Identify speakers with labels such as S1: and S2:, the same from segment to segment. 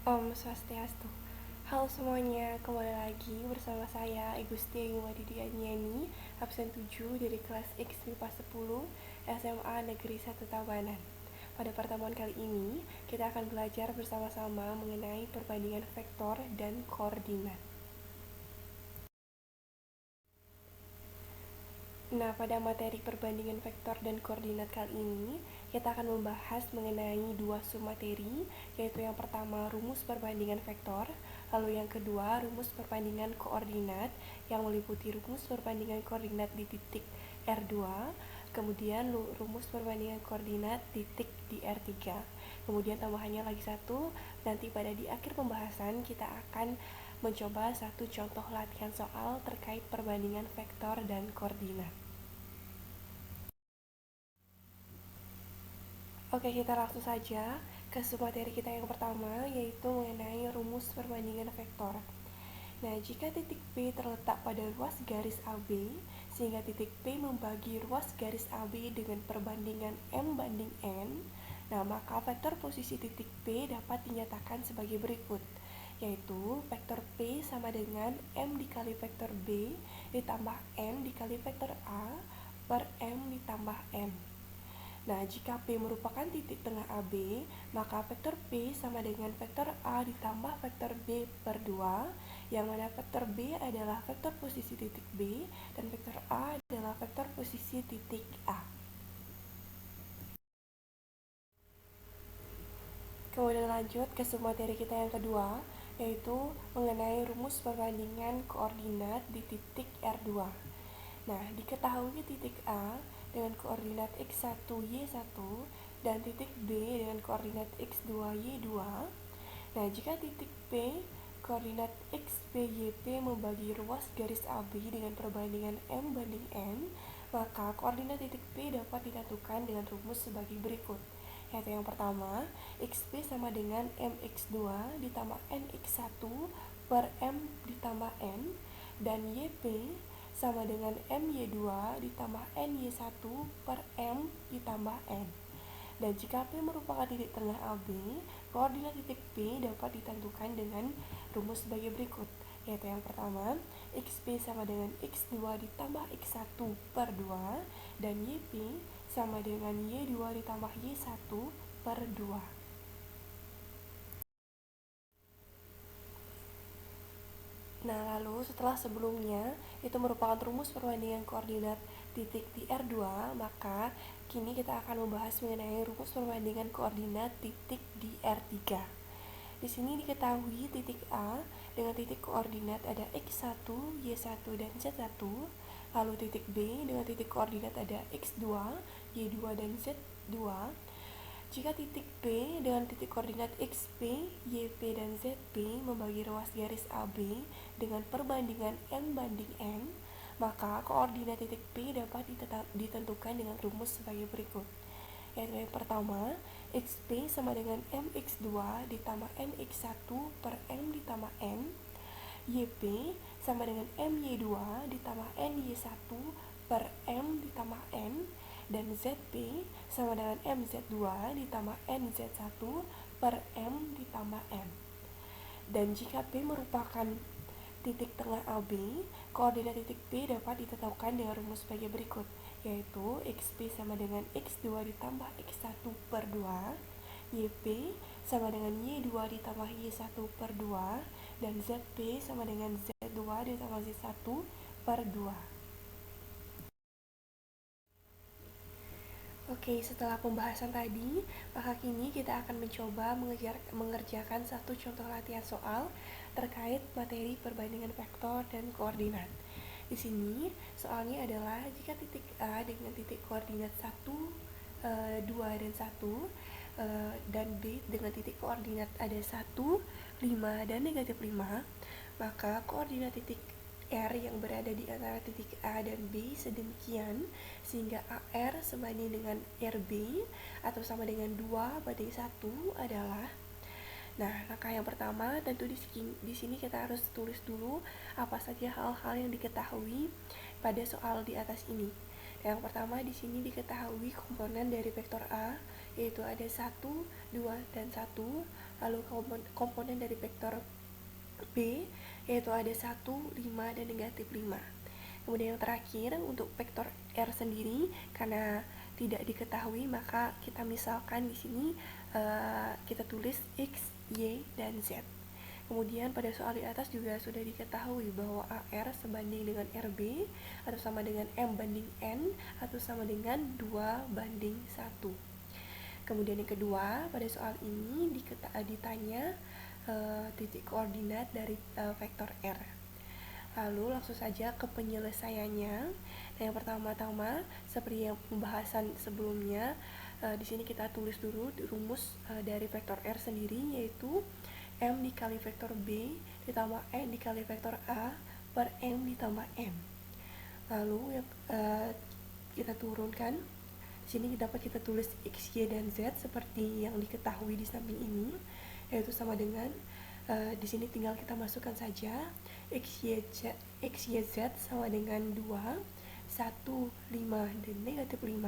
S1: Om Swastiastu. Halo semuanya, kembali lagi bersama saya Igusti Wadidianyani, absen 7 dari kelas X MIPA 10 SMA Negeri 1 Tabanan. Pada pertemuan kali ini, kita akan belajar bersama-sama mengenai perbandingan vektor dan koordinat. Nah, pada materi perbandingan vektor dan koordinat kali ini, kita akan membahas mengenai dua submateri, yaitu yang pertama rumus perbandingan vektor, lalu yang kedua rumus perbandingan koordinat yang meliputi rumus perbandingan koordinat di titik R2, kemudian rumus perbandingan koordinat titik di R3. Kemudian tambahannya lagi satu, nanti pada di akhir pembahasan kita akan mencoba satu contoh latihan soal terkait perbandingan vektor dan koordinat. Oke, kita langsung saja ke submateri kita yang pertama, yaitu mengenai rumus perbandingan vektor. Nah, jika titik P terletak pada ruas garis AB, sehingga titik P membagi ruas garis AB dengan perbandingan M banding N, nah maka vektor posisi titik P dapat dinyatakan sebagai berikut, yaitu vektor P sama dengan M dikali vektor B ditambah N dikali vektor A per M ditambah N. Nah, jika P merupakan titik tengah AB, maka vektor P sama dengan vektor A ditambah vektor B per 2, yang mana vektor B adalah vektor posisi titik B, dan vektor A adalah vektor posisi titik A. Kemudian lanjut ke submateri kita yang kedua, yaitu mengenai rumus perbandingan koordinat di titik R2. Nah, diketahui titik A dengan koordinat x1, y1 dan titik B dengan koordinat x2, y2. Nah, jika titik P koordinat x, p, y, p membagi ruas garis AB dengan perbandingan M banding N, maka koordinat titik P dapat ditentukan dengan rumus sebagai berikut. Yaitu yang pertama, xp sama dengan mx2 ditambah nx1 per m ditambah n, dan yp sama dengan my2 ditambah ny1 per m ditambah n. Dan jika P merupakan titik tengah AB, koordinat titik P dapat ditentukan dengan rumus sebagai berikut, yaitu yang pertama, xp sama dengan x2 ditambah x1 per 2, dan yp sama dengan y2 ditambah y1 per 2. Nah, lalu setelah sebelumnya itu merupakan rumus perbandingan koordinat titik di R2, maka kini kita akan membahas mengenai rumus perbandingan koordinat titik di R3. Di sini diketahui titik A dengan titik koordinat ada x1, y1, dan z1, lalu titik B dengan titik koordinat ada x2, y2, dan z2. Jika titik P dengan titik koordinat XP, YP, dan ZP membagi ruas garis AB dengan perbandingan M banding N, maka koordinat titik P dapat ditentukan dengan rumus sebagai berikut. Yaitu yang pertama, XP sama dengan MX2 ditambah NX1 per M ditambah N, YP sama dengan MY2 ditambah NY1 per M ditambah N, dan ZP sama dengan MZ2 ditambah NZ1 per M ditambah M. Dan jika P merupakan titik tengah AB, koordinat titik P dapat ditentukan dengan rumus sebagai berikut, yaitu XP sama dengan X2 ditambah X1 per 2, YP sama dengan Y2 ditambah Y1 per 2, dan ZP sama dengan Z2 ditambah Z1 per 2. Oke, setelah pembahasan tadi, maka kini kita akan mencoba mengerjakan satu contoh latihan soal terkait materi perbandingan vektor dan koordinat. Di sini, soalnya adalah jika titik A dengan titik koordinat 1, 2, dan 1, dan B dengan titik koordinat ada 1, 5, dan negatif 5, maka koordinat titik R yang berada di antara titik A dan B sedemikian sehingga AR sebanding dengan RB atau sama dengan 2 banding 1 adalah. Nah, langkah yang pertama tentu di sini kita harus tulis dulu apa saja hal-hal yang diketahui pada soal di atas ini. Yang pertama di sini diketahui komponen dari vektor A yaitu ada 1, 2, dan 1. Lalu komponen dari vektor B yaitu ada 1, 5, dan negatif 5. Kemudian yang terakhir untuk vektor R sendiri, karena tidak diketahui maka kita misalkan di sini kita tulis X, Y, dan Z. Kemudian pada soal di atas juga sudah diketahui bahwa AR sebanding dengan RB atau sama dengan M banding N atau sama dengan 2 banding 1. Kemudian yang kedua, pada soal ini ditanya titik koordinat dari vektor R. Lalu langsung saja ke penyelesaiannya. Nah, yang pertama-tama seperti yang pembahasan sebelumnya, di sini kita tulis dulu rumus dari vektor R sendiri, yaitu M dikali vektor B ditambah N dikali vektor A per M ditambah M. Lalu kita turunkan. Di sini dapat kita tulis X, Y, dan Z seperti yang diketahui di samping ini, yaitu sama dengan di sini tinggal kita masukkan saja X, Y, Z sama dengan 2, 1, 5, dan negatif 5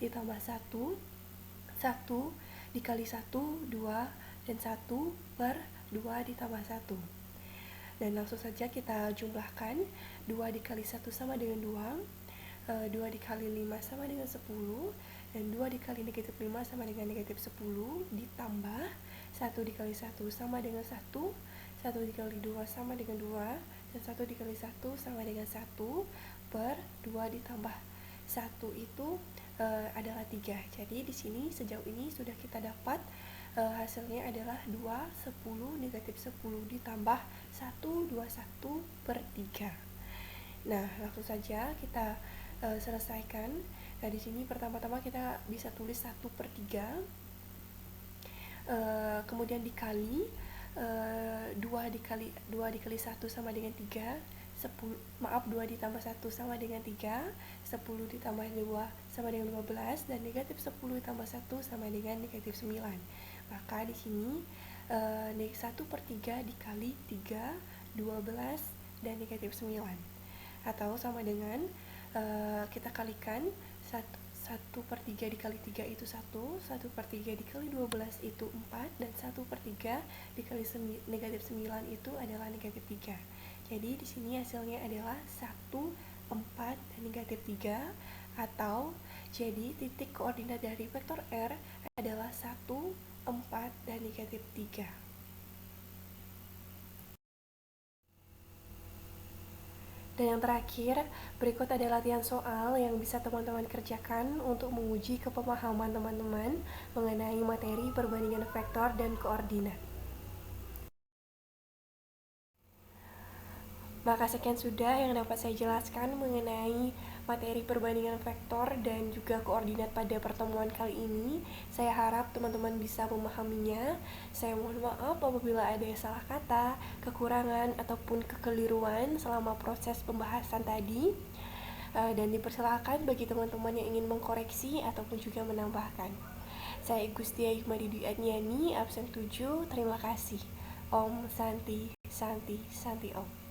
S1: ditambah 1, 1 dikali 1, 2, dan 1 per 2 ditambah 1. Dan langsung saja kita jumlahkan. 2 dikali 1 sama dengan 2, 2 dikali 5 sama dengan 10, dan 2 dikali negatif 5 sama dengan negatif 10, ditambah 1 dikali 1 sama dengan 1, 1 dikali 2 sama dengan 2, dan 1 dikali 1 sama dengan 1 per 2 ditambah 1 itu adalah 3. Jadi di sini sejauh ini sudah kita dapat hasilnya adalah 2, 10, negatif 10 ditambah 1, 21 per 3. Nah, langsung saja kita selesaikan. Nah, di sini pertama-tama kita bisa tulis 1 per 3, kemudian dikali 2 dikali 1 sama dengan 3, 2 ditambah 1 sama dengan 3, 10 ditambah 2 sama dengan 15, dan negatif 10 ditambah 1 sama dengan negatif 9. Maka di sini 1 per 3 dikali 3, 12, dan negatif 9. Atau sama dengan kita kalikan 1 per 3 dikali 3 itu 1, 1 per 3 dikali 12 itu 4, dan 1 per 3 dikali negatif 9 itu adalah negatif 3. Jadi di sini hasilnya adalah 1, 4, dan negatif 3, atau jadi titik koordinat dari vektor R adalah 1, 4, dan negatif 3. Dan yang terakhir, berikut ada latihan soal yang bisa teman-teman kerjakan untuk menguji kepemahaman teman-teman mengenai materi perbandingan vektor dan koordinat. Maka sekian sudah yang dapat saya jelaskan mengenai materi perbandingan vektor dan juga koordinat pada pertemuan kali ini. Saya harap teman-teman bisa memahaminya. Saya mohon maaf apabila ada salah kata, kekurangan, ataupun kekeliruan selama proses pembahasan tadi. Dan dipersilakan bagi teman-teman yang ingin mengkoreksi ataupun juga menambahkan. Saya Gustia Yukmadi Dwi Adniani, absen 7. Terima kasih. Om Santi Santi Santi Om.